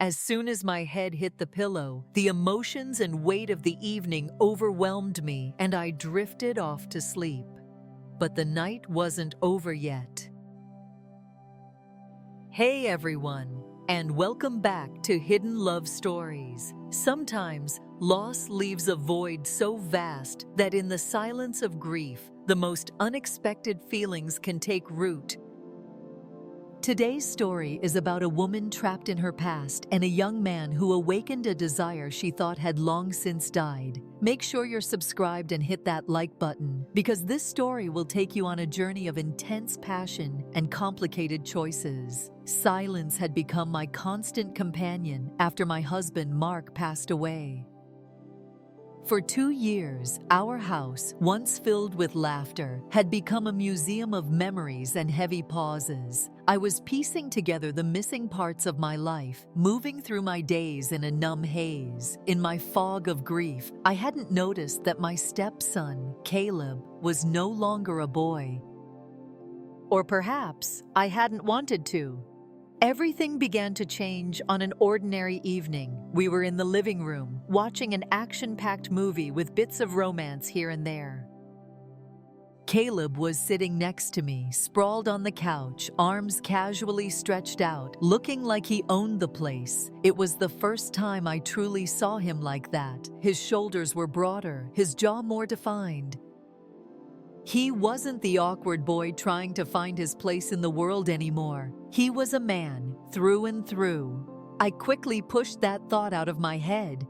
As soon as my head hit the pillow, the emotions and weight of the evening overwhelmed me and I drifted off to sleep. But the night wasn't over yet. Hey everyone, and welcome back to Hidden Love Stories. Sometimes, loss leaves a void so vast that in the silence of grief, the most unexpected feelings can take root. Today's story is about a woman trapped in her past and a young man who awakened a desire she thought had long since died. Make sure you're subscribed and hit that like button, because this story will take you on a journey of intense passion and complicated choices. Silence had become my constant companion after my husband Mark passed away. For 2 years, our house, once filled with laughter, had become a museum of memories and heavy pauses. I was piecing together the missing parts of my life, moving through my days in a numb haze. In my fog of grief, I hadn't noticed that my stepson, Caleb, was no longer a boy. Or perhaps I hadn't wanted to. Everything began to change on an ordinary evening. We were in the living room, watching an action-packed movie with bits of romance here and there. Caleb was sitting next to me, sprawled on the couch, arms casually stretched out, looking like he owned the place. It was the first time I truly saw him like that. His shoulders were broader, his jaw more defined. He wasn't the awkward boy trying to find his place in the world anymore. He was a man, through and through. I quickly pushed that thought out of my head.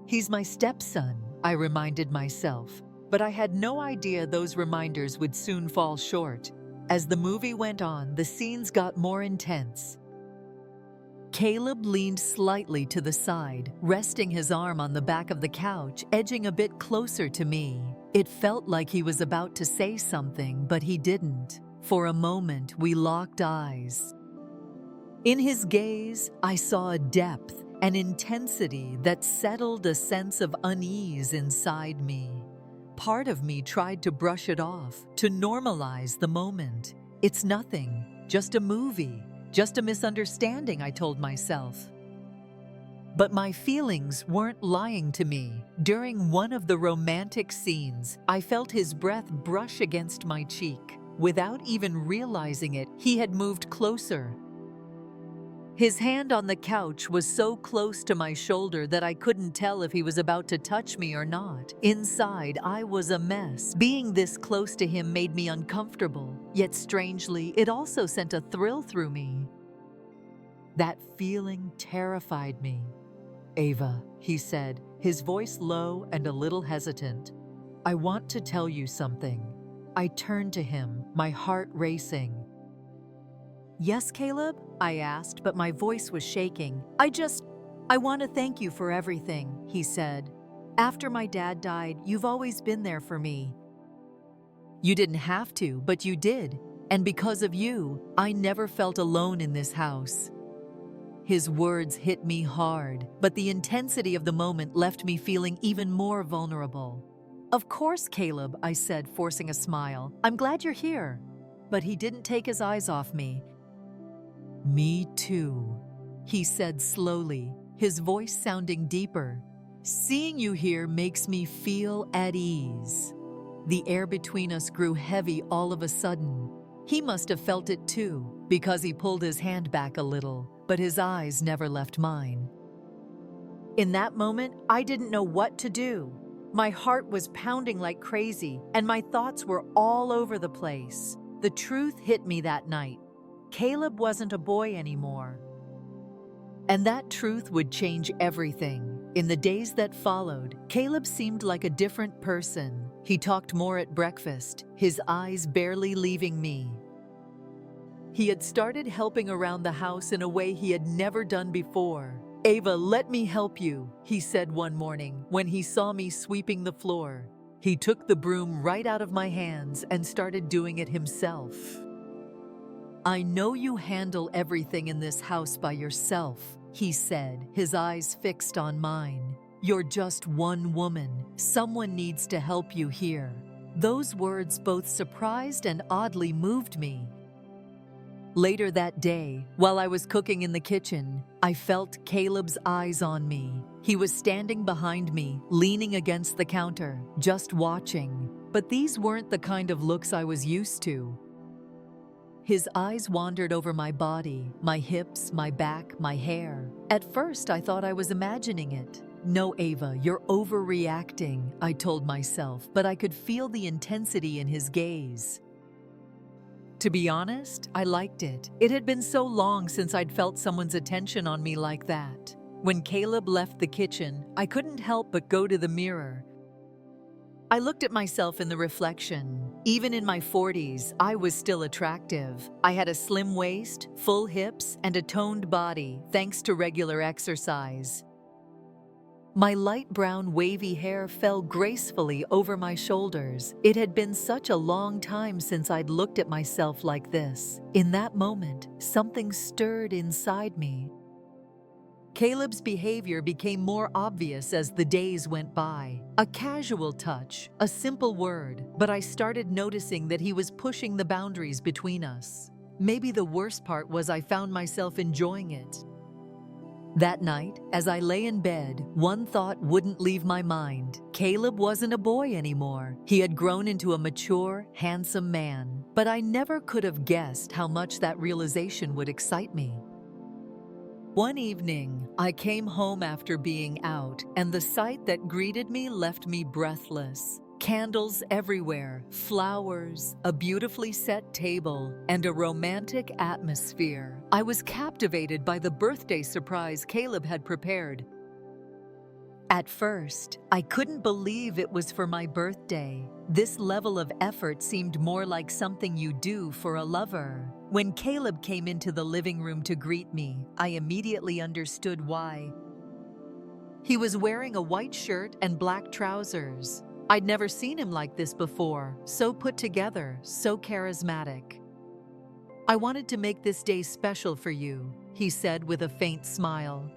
He's my stepson, I reminded myself, but I had no idea those reminders would soon fall short. As the movie went on, the scenes got more intense. Caleb leaned slightly to the side, resting his arm on the back of the couch, edging a bit closer to me. It felt like he was about to say something, but he didn't. For a moment, we locked eyes. In his gaze, I saw a depth, an intensity that settled a sense of unease inside me. Part of me tried to brush it off, to normalize the moment. It's nothing, just a movie. Just a misunderstanding, I told myself. But my feelings weren't lying to me. During one of the romantic scenes, I felt his breath brush against my cheek. Without even realizing it, he had moved closer. His hand on the couch was so close to my shoulder that I couldn't tell if he was about to touch me or not. Inside, I was a mess. Being this close to him made me uncomfortable, yet strangely, it also sent a thrill through me. That feeling terrified me. "Ava," he said, his voice low and a little hesitant. "I want to tell you something." I turned to him, my heart racing. "Yes, Caleb?" I asked, but my voice was shaking. I want to thank you for everything," he said. "After my dad died, you've always been there for me." "You didn't have to, but you did. And because of you, I never felt alone in this house." His words hit me hard, but the intensity of the moment left me feeling even more vulnerable. "Of course, Caleb," I said, forcing a smile. "I'm glad you're here." But he didn't take his eyes off me. "Me too," he said slowly, his voice sounding deeper. "Seeing you here makes me feel at ease." The air between us grew heavy all of a sudden. He must have felt it too, because he pulled his hand back a little, but his eyes never left mine. In that moment, I didn't know what to do. My heart was pounding like crazy, and my thoughts were all over the place. The truth hit me that night. Caleb wasn't a boy anymore. And that truth would change everything. In the days that followed, Caleb seemed like a different person. He talked more at breakfast, his eyes barely leaving me. He had started helping around the house in a way he had never done before. "Ava, let me help you," he said one morning when he saw me sweeping the floor. He took the broom right out of my hands and started doing it himself. "I know you handle everything in this house by yourself," he said, his eyes fixed on mine. "You're just one woman. Someone needs to help you here." Those words both surprised and oddly moved me. Later that day, while I was cooking in the kitchen, I felt Caleb's eyes on me. He was standing behind me, leaning against the counter, just watching. But these weren't the kind of looks I was used to. His eyes wandered over my body, my hips, my back, my hair. At first, I thought I was imagining it. No, Ava, you're overreacting, I told myself, but I could feel the intensity in his gaze. To be honest, I liked it. It had been so long since I'd felt someone's attention on me like that. When Caleb left the kitchen, I couldn't help but go to the mirror. I looked at myself in the reflection. Even in my 40s, I was still attractive. I had a slim waist, full hips, and a toned body, thanks to regular exercise. My light brown wavy hair fell gracefully over my shoulders. It had been such a long time since I'd looked at myself like this. In that moment, something stirred inside me. Caleb's behavior became more obvious as the days went by. A casual touch, a simple word, but I started noticing that he was pushing the boundaries between us. Maybe the worst part was I found myself enjoying it. That night, as I lay in bed, one thought wouldn't leave my mind. Caleb wasn't a boy anymore. He had grown into a mature, handsome man. But I never could have guessed how much that realization would excite me. One evening, I came home after being out, and the sight that greeted me left me breathless. Candles everywhere, flowers, a beautifully set table, and a romantic atmosphere. I was captivated by the birthday surprise Caleb had prepared. At first, I couldn't believe it was for my birthday. This level of effort seemed more like something you do for a lover. When Caleb came into the living room to greet me, I immediately understood why. He was wearing a white shirt and black trousers. I'd never seen him like this before, so put together, so charismatic. "I wanted to make this day special for you," he said with a faint smile.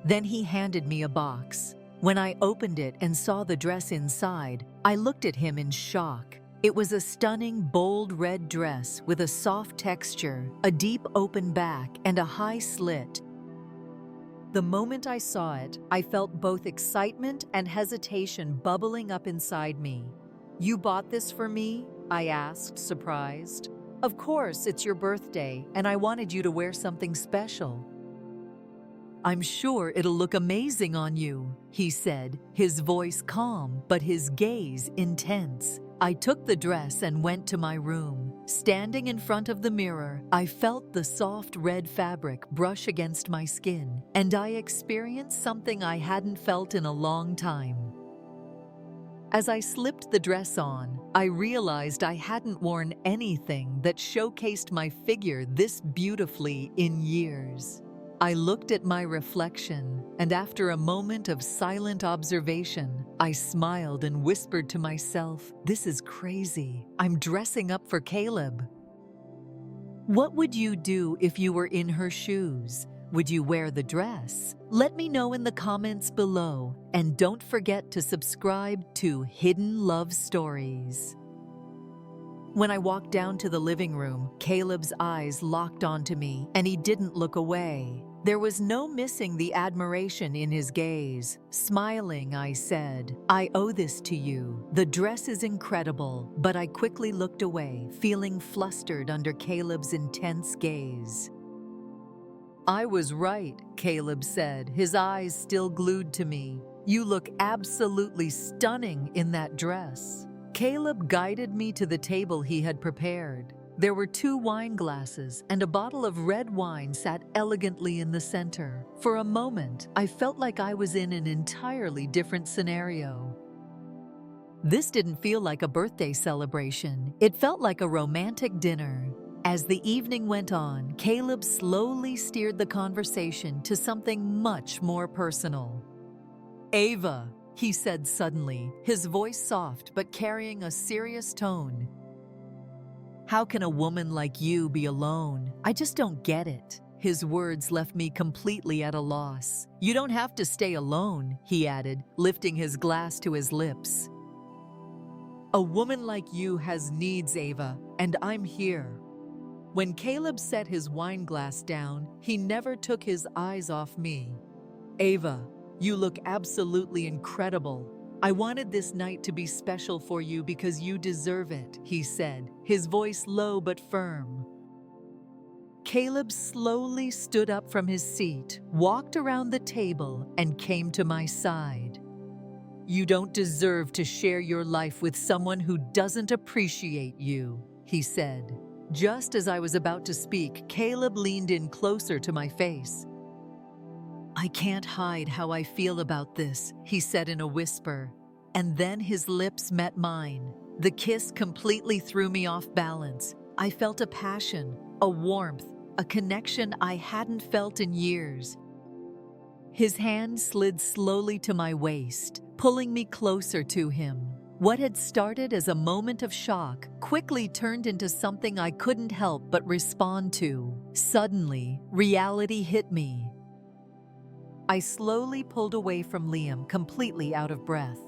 Then he handed me a box. When I opened it and saw the dress inside, I looked at him in shock. It was a stunning, bold red dress with a soft texture, a deep open back, and a high slit. The moment I saw it, I felt both excitement and hesitation bubbling up inside me. "You bought this for me?" I asked, surprised. "Of course, it's your birthday, and I wanted you to wear something special." "I'm sure it'll look amazing on you," he said, his voice calm but his gaze intense. I took the dress and went to my room. Standing in front of the mirror, I felt the soft red fabric brush against my skin, and I experienced something I hadn't felt in a long time. As I slipped the dress on, I realized I hadn't worn anything that showcased my figure this beautifully in years. I looked at my reflection, and after a moment of silent observation, I smiled and whispered to myself, "This is crazy. I'm dressing up for Caleb." What would you do if you were in her shoes? Would you wear the dress? Let me know in the comments below, and don't forget to subscribe to Hidden Love Stories. When I walked down to the living room, Caleb's eyes locked onto me, and he didn't look away. There was no missing the admiration in his gaze. Smiling, I said, "I owe this to you. The dress is incredible," but I quickly looked away, feeling flustered under Caleb's intense gaze. "I was right," Caleb said, his eyes still glued to me. "You look absolutely stunning in that dress." Caleb guided me to the table he had prepared. There were 2 wine glasses, and a bottle of red wine sat elegantly in the center. For a moment, I felt like I was in an entirely different scenario. This didn't feel like a birthday celebration. It felt like a romantic dinner. As the evening went on, Caleb slowly steered the conversation to something much more personal. "Ava," he said suddenly, his voice soft but carrying a serious tone. "How can a woman like you be alone? I just don't get it." His words left me completely at a loss. "You don't have to stay alone," he added, lifting his glass to his lips. "A woman like you has needs, Ava, and I'm here." When Caleb set his wine glass down, he never took his eyes off me. "Ava, you look absolutely incredible. I wanted this night to be special for you because you deserve it," he said, his voice low but firm. Caleb slowly stood up from his seat, walked around the table, and came to my side. "You don't deserve to share your life with someone who doesn't appreciate you," he said. Just as I was about to speak, Caleb leaned in closer to my face. "I can't hide how I feel about this," he said in a whisper. And then his lips met mine. The kiss completely threw me off balance. I felt a passion, a warmth, a connection I hadn't felt in years. His hand slid slowly to my waist, pulling me closer to him. What had started as a moment of shock quickly turned into something I couldn't help but respond to. Suddenly, reality hit me. I slowly pulled away from Liam, completely out of breath.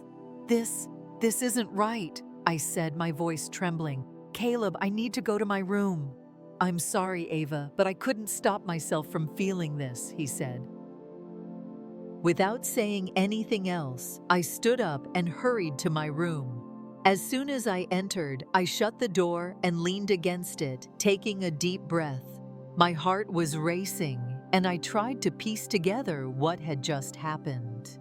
This isn't right," I said, my voice trembling. "Caleb, I need to go to my room." "I'm sorry, Ava, but I couldn't stop myself from feeling this," he said. Without saying anything else, I stood up and hurried to my room. As soon as I entered, I shut the door and leaned against it, taking a deep breath. My heart was racing, and I tried to piece together what had just happened.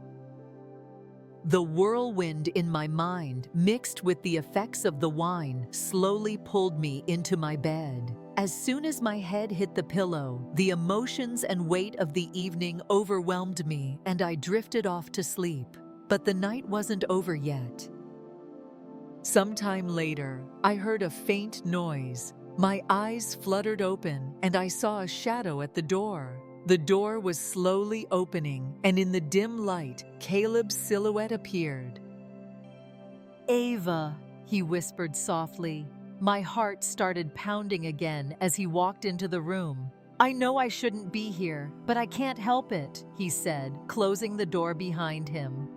The whirlwind in my mind, mixed with the effects of the wine, slowly pulled me into my bed. As soon as my head hit the pillow, the emotions and weight of the evening overwhelmed me, and I drifted off to sleep. But the night wasn't over yet. Sometime later, I heard a faint noise. My eyes fluttered open, and I saw a shadow at the door. The door was slowly opening, and in the dim light, Caleb's silhouette appeared. "Ava," he whispered softly. My heart started pounding again as he walked into the room. "I know I shouldn't be here, but I can't help it," he said, closing the door behind him.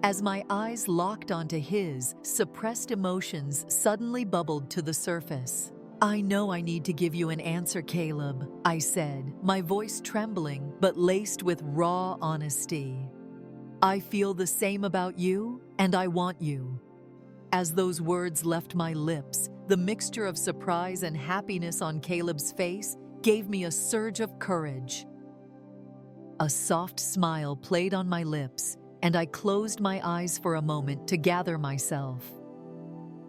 As my eyes locked onto his, suppressed emotions suddenly bubbled to the surface. "I know I need to give you an answer, Caleb," I said, my voice trembling but laced with raw honesty. "I feel the same about you, and I want you." As those words left my lips, the mixture of surprise and happiness on Caleb's face gave me a surge of courage. A soft smile played on my lips, and I closed my eyes for a moment to gather myself.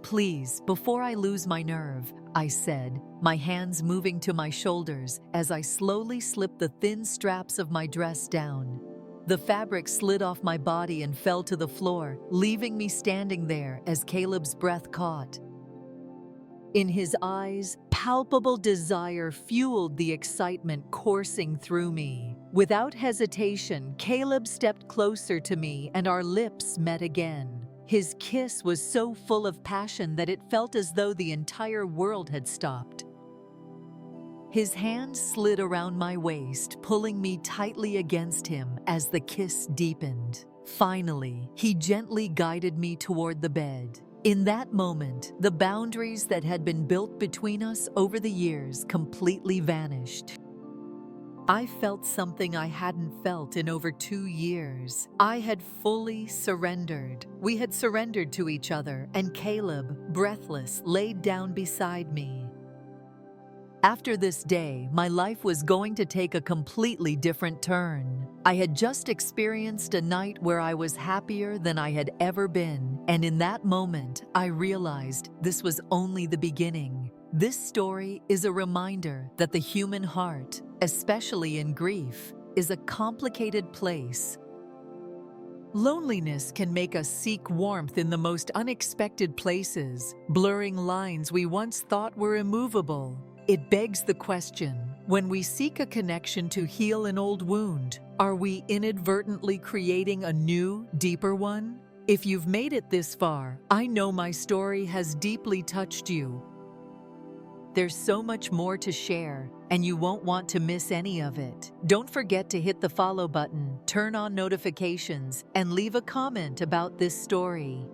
"Please, before I lose my nerve," I said, my hands moving to my shoulders as I slowly slipped the thin straps of my dress down. The fabric slid off my body and fell to the floor, leaving me standing there as Caleb's breath caught. In his eyes, palpable desire fueled the excitement coursing through me. Without hesitation, Caleb stepped closer to me and our lips met again. His kiss was so full of passion that it felt as though the entire world had stopped. His hand slid around my waist, pulling me tightly against him as the kiss deepened. Finally, he gently guided me toward the bed. In that moment, the boundaries that had been built between us over the years completely vanished. I felt something I hadn't felt in over 2 years. I had fully surrendered. We had surrendered to each other, and Caleb, breathless, laid down beside me. After this day, my life was going to take a completely different turn. I had just experienced a night where I was happier than I had ever been, and in that moment, I realized this was only the beginning. This story is a reminder that the human heart, especially in grief, is a complicated place. Loneliness can make us seek warmth in the most unexpected places, blurring lines we once thought were immovable. It begs the question, when we seek a connection to heal an old wound, are we inadvertently creating a new, deeper one? If you've made it this far, I know my story has deeply touched you. There's so much more to share, and you won't want to miss any of it. Don't forget to hit the follow button, turn on notifications, and leave a comment about this story.